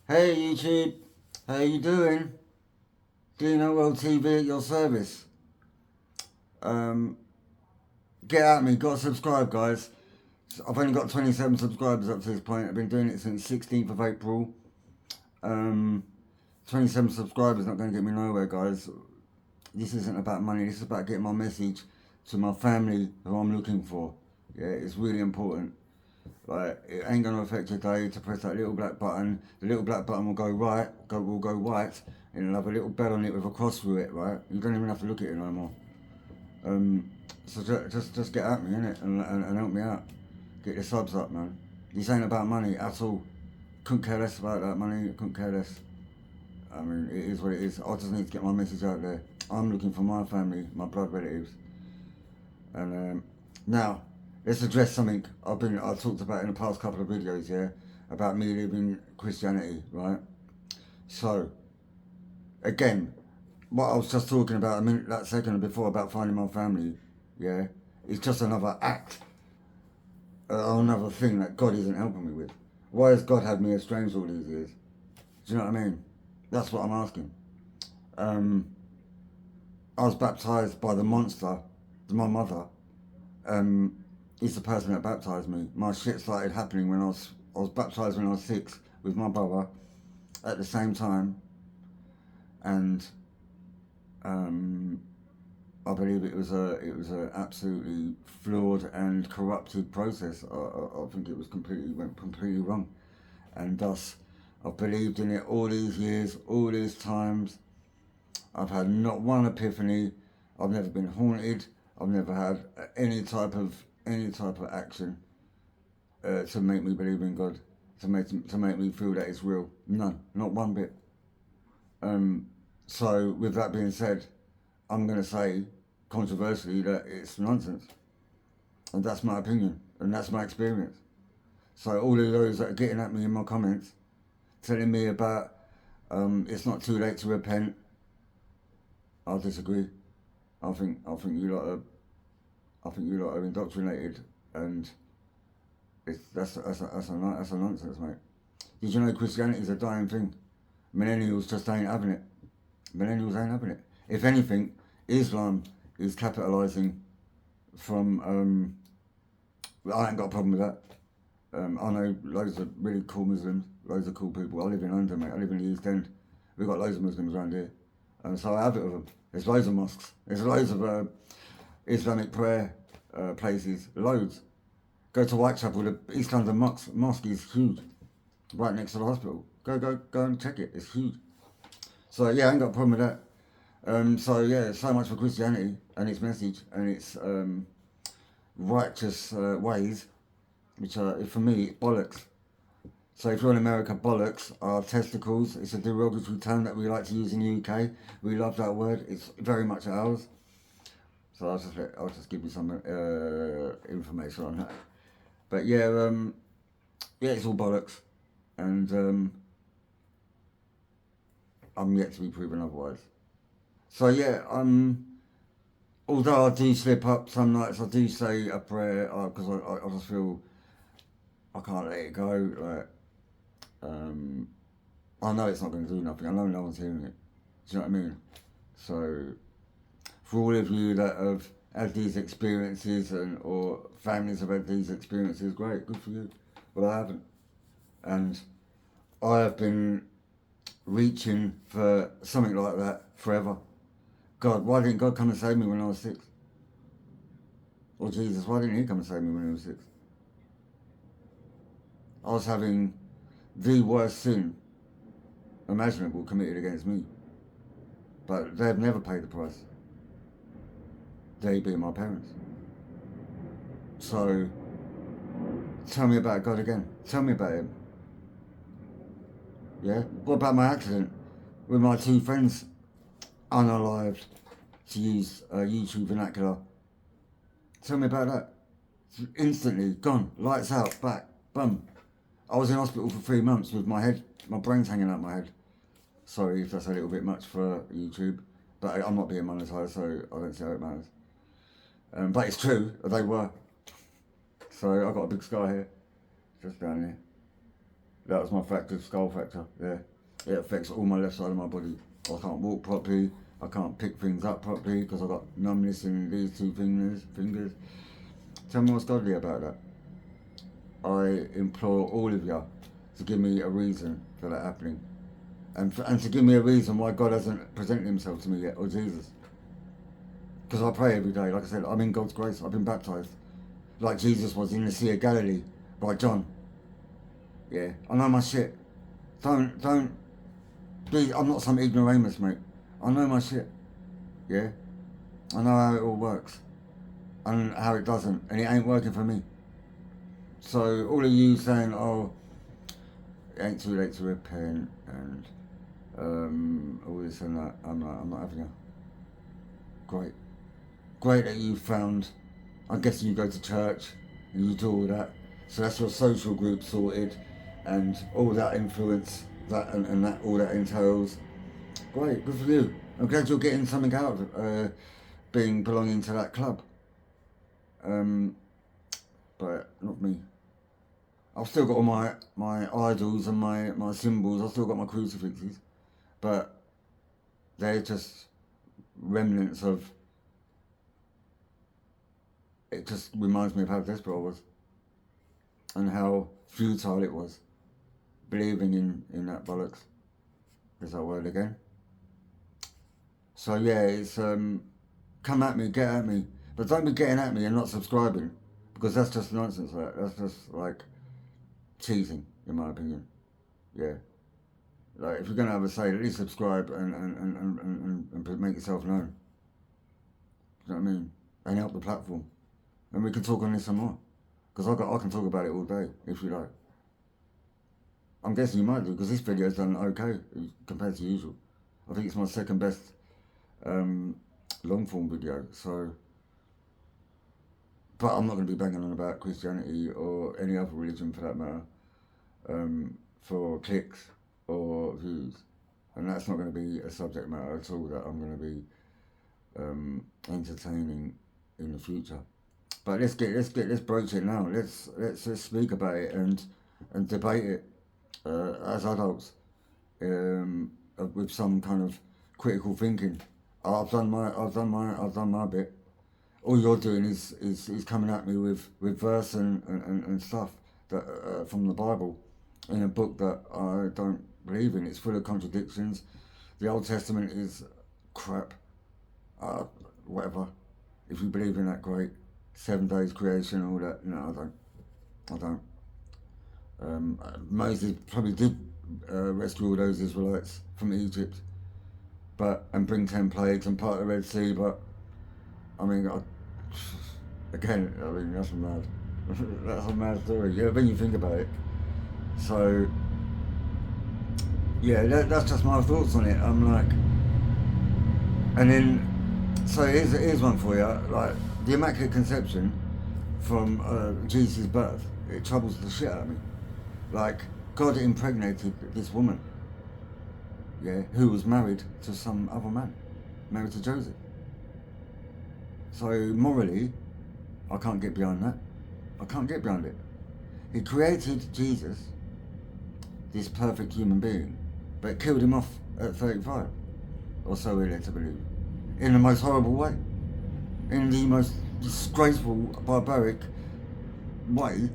Hey YouTube, how you doing? Dino World TV at your service. Um, get at me, gotta subscribe guys. I've only got 27 subscribers up to this point. I've been doing it since 16th of April. Um, 27 subscribers not gonna get me nowhere guys. This isn't about money, this is about getting my message to my family who I'm looking for. Yeah, it's really important. Like, it ain't gonna affect your day to press that little black button. The little black button will go right, will go white, and it'll have a little bell on it with a cross through it, right? You don't even have to look at it no more. Um, so just get at me, innit? And help me out. Get the subs up, man. This ain't about money at all. Couldn't care less about that money, couldn't care less. I mean, it is what it is. I just need to get my message out there. I'm looking for my family, my blood relatives. And now, let's address something I've talked about in the past couple of videos, yeah, about me leaving Christianity, right? So, again, what I was just talking about a minute, that second before about finding my family, yeah, is just another act, another thing that God isn't helping me with. Why has God had me estranged all these years? Do you know what I mean? That's what I'm asking. Um, I was baptized by the monster, my mother. Um, he's the person that baptized me. My shit started happening when I was baptized when I was 6 with my brother at the same time, and um, I believe it was a absolutely flawed and corrupted process. I think it was went completely wrong, and thus I've believed in it all these years, all these times. I've had not one epiphany. I've never been haunted. I've never had any type of action to make me believe in God, to make me feel that it's real. None, not one bit. Um, so with that being said, I'm going to say controversially that it's nonsense, and that's my opinion, and that's my experience. So all of those that are getting at me in my comments, telling me about it's not too late to repent, I disagree. I think you lot are indoctrinated, and that's a nonsense, mate. Did you know Christianity is a dying thing? Millennials just ain't having it. Millennials ain't having it. If anything, Islam is capitalising from. I ain't got a problem with that. I know loads of really cool Muslims, loads of cool people. I live in London, mate. I live in the East End. We've got loads of Muslims around here. So I have it with them. There's loads of mosques. There's loads of Islamic prayer places. Loads. Go to Whitechapel, the East London mosque is huge. Right next to the hospital. Go and check it. It's huge. So yeah, I ain't got a problem with that. So yeah, so much for Christianity and its message and its righteous ways, which are for me bollocks. So if you're in America, bollocks are testicles. It's a derogatory term that we like to use in the UK. We love that word. It's very much ours. So I'll just give you some information on that. But yeah, yeah, it's all bollocks, and I'm yet to be proven otherwise. So yeah, although I do slip up some nights, I do say a prayer because I just feel I can't let it go. Like, um, I know it's not going to do nothing. I know no one's hearing it. Do you know what I mean? So, for all of you that have had these experiences or families have had these experiences, great, good for you. Well, I haven't, and I have been reaching for something like that forever. God, why didn't God come and save me when I was 6? Or Jesus, why didn't He come and save me when I was 6? I was having the worst sin imaginable committed against me. But they've never paid the price. They being my parents. So, tell me about God again. Tell me about Him. Yeah? What about my accident with my 2 friends unalived, to use YouTube vernacular? Tell me about that. Instantly, gone. Lights out, back, bum. I was in hospital for 3 months with my brain's hanging out my head. Sorry if that's a little bit much for YouTube, but I'm not being monetized, so I don't see how it matters. But it's true, they were. So I've got a big scar here, just down here. That was my fractured skull fracture, yeah. It affects all my left side of my body. I can't walk properly, I can't pick things up properly because I've got numbness in these two fingers. Tell me what's godly about that. I implore all of you to give me a reason for that happening. And to give me a reason why God hasn't presented himself to me yet, or Jesus. Because I pray every day, like I said, I'm in God's grace, I've been baptised. Like Jesus was in the Sea of Galilee by John. Yeah, I know my shit. Don't be, I'm not some ignoramus, mate. I know my shit. Yeah? I know how it all works. And how it doesn't. And it ain't working for me. So all of you saying, oh, it ain't too late to repent and all this and that, I'm not having you. Great that you found, I guess you go to church and you do all that. So that's your social group sorted and all that influence that and that all that entails. Great, good for you. I'm glad you're getting something out of belonging to that club. But not me. I've still got all my idols and my symbols. I've still got my crucifixes, but they're just remnants of. It just reminds me of how desperate I was, and how futile it was, believing in that bollocks. Is that word again? So yeah, it's come at me, get at me, but don't be getting at me and not subscribing, because that's just nonsense. That's just like cheating, in my opinion. Yeah. Like, if you're gonna have a say, at least subscribe and make yourself known. You know what I mean? And help the platform. And we can talk on this some more. Because I can talk about it all day, if you like. I'm guessing you might do, because this video's done okay compared to usual. I think it's my second best long form video, so. But I'm not going to be banging on about Christianity or any other religion for that matter, for clicks or views. And that's not going to be a subject matter at all that I'm going to be entertaining in the future. But let's broach it now. Let's speak about it and debate it as adults with some kind of critical thinking. I've done my bit. All you're doing is coming at me with verse and stuff that from the Bible in a book that I don't believe in. It's full of contradictions. The Old Testament is crap. Whatever. If you believe in that, great. 7 days creation, all that. No, I don't. Moses probably did rescue all those Israelites from Egypt, and bring 10 plagues and part of the Red Sea. But I mean, again, that's mad. That's a mad story. Yeah, when you think about it. So yeah, that's just my thoughts on it. I'm like, and then so here's one for you. Like, the Immaculate Conception from Jesus' birth, it troubles the shit out of me. Like, God impregnated this woman, yeah, who was married to some other man, married to Joseph. So morally, I can't get behind that. I can't get behind it. He created Jesus, this perfect human being, but killed him off at 35, or so we're led to believe, in the most horrible way, in the most disgraceful, barbaric way,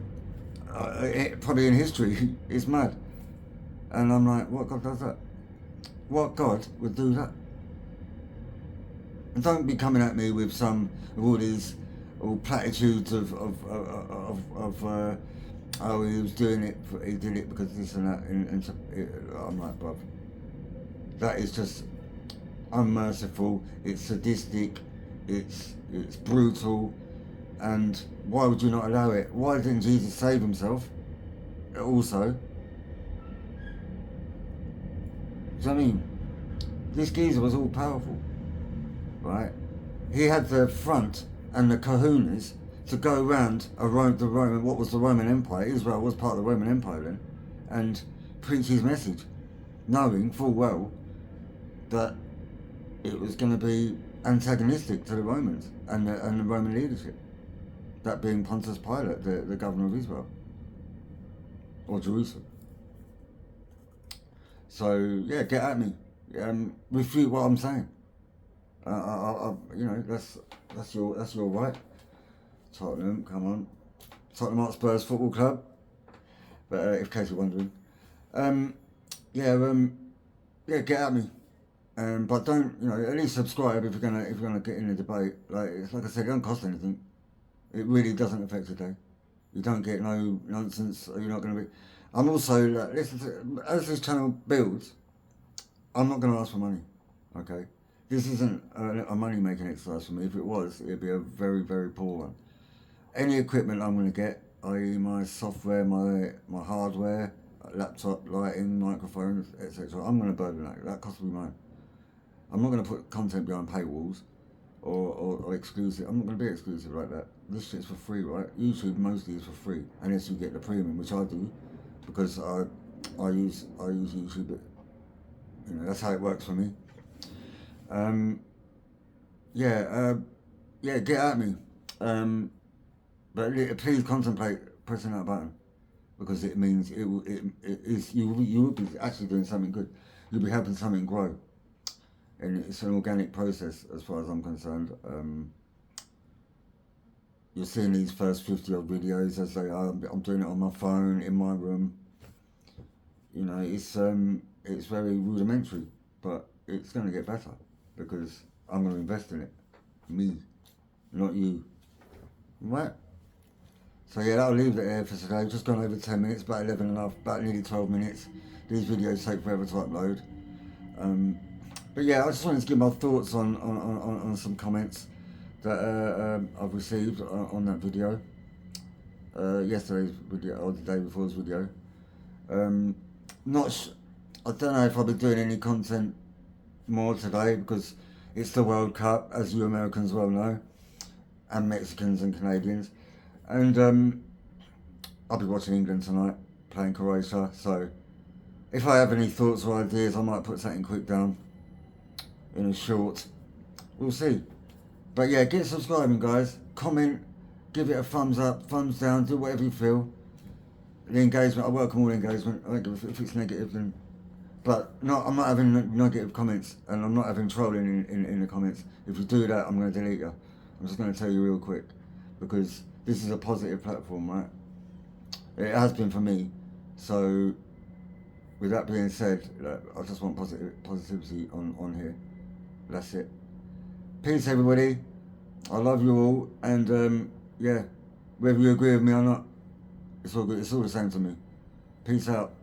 probably in history. It's mad. And I'm like, what God does that? What God would do that? And don't be coming at me with all these platitudes of oh, he was doing it, he did it because this and that, and I'm like, bruv, that is just unmerciful, it's sadistic, it's brutal, and why would you not allow it? Why didn't Jesus save himself also? Do you know what I mean? This geezer was all powerful, right? He had the front and the kahunas to go around what was the Roman Empire. Israel was part of the Roman Empire then, and preach his message, knowing full well that it was going to be antagonistic to the Romans and the Roman leadership. That being Pontius Pilate, the governor of Israel, or Jerusalem. So yeah, get at me. Refute what I'm saying. You know, that's your right. Tottenham, come on. Tottenham Hotspurs Football Club. But in case you're wondering, um, yeah, yeah, get at me. But don't, you know, at least subscribe if you're gonna get in the debate. Like I said, it don't cost anything. It really doesn't affect your day. You don't get no nonsense. Or you're not gonna be. I'm also like, listen to, as this channel builds, I'm not gonna ask for money. Okay, this isn't a money making exercise for me. If it was, it'd be a very very poor one. Any equipment I'm gonna get, i.e. my software, my hardware, laptop, lighting, microphones, etc. I'm gonna burden that. That costs me money. I'm not going to put content behind paywalls or exclusive. I'm not going to be exclusive like that. This shit's for free, right? YouTube mostly is for free, unless you get the premium, which I do, because I use YouTube. You know, that's how it works for me. Yeah, yeah, get at me. But please contemplate pressing that button, because it means it is you will be actually doing something good. You'll be helping something grow. And it's an organic process as far as I'm concerned. You're seeing these first 50 odd videos as they are. I'm doing it on my phone, in my room. You know, it's very rudimentary, but it's going to get better because I'm going to invest in it. Me, not you. Right? So yeah, that'll leave it there for today. Just gone over 10 minutes, about 11 and a half, about nearly 12 minutes. These videos take forever to upload. But yeah, I just wanted to give my thoughts on some comments that I've received on that video. Yesterday's video, or the day before's video. I don't know if I'll be doing any content more today because it's the World Cup, as you Americans well know, and Mexicans and Canadians. And I'll be watching England tonight, playing Croatia, so if I have any thoughts or ideas, I might put something quick down in a short. We'll see. But yeah, get subscribing, guys. Comment, give it a thumbs up, thumbs down, do whatever you feel. The engagement, I welcome all engagement. I don't give if it's negative, then. But no, I'm not having negative comments, and I'm not having trolling in the comments. If you do that, I'm going to delete you. I'm just going to tell you real quick, because this is a positive platform, right? It has been for me. So, with that being said, I just want positivity on here. That's it. Peace, everybody. I love you all, and yeah, whether you agree with me or not, it's all good. It's all the same to me. Peace out.